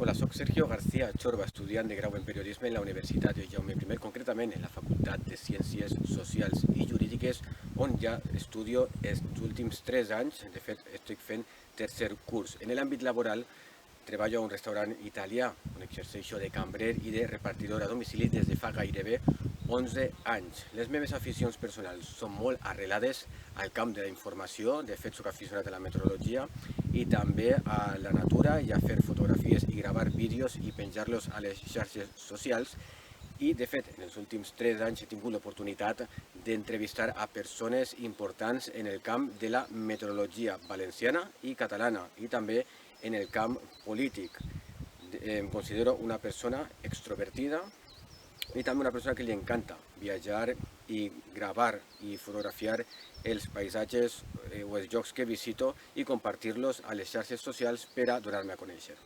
Hola, soc Sergio García Chorba, estudiant de grau en periodisme en la Universitat de Jaume I, concretament en la Facultat de Ciències Socials i Jurídiques, on ja estudio els últims 3 anys. De fet, estic fent tercer curs. En l'àmbit laboral, treballo a un restaurant italià, on exerceixo de cambrer i de repartidor a domicili des de fa gairebé 11 anys. Les meves aficions personals són molt arrelades al camp de la informació. De fet, soc aficionat a la meteorologia i també a la natura i a fer fotografies i gravar vídeos i penjar-los a les xarxes socials. I, de fet, en els últims 3 anys he tingut l'oportunitat d'entrevistar a persones importants en el camp de la meteorologia valenciana i catalana i també en el camp polític. Em considero una persona extrovertida i també una persona que li encanta viatjar i gravar i fotografiar els paisatges o els llocs que visito i compartir-los a les xarxes socials per a donar-me a conèixer.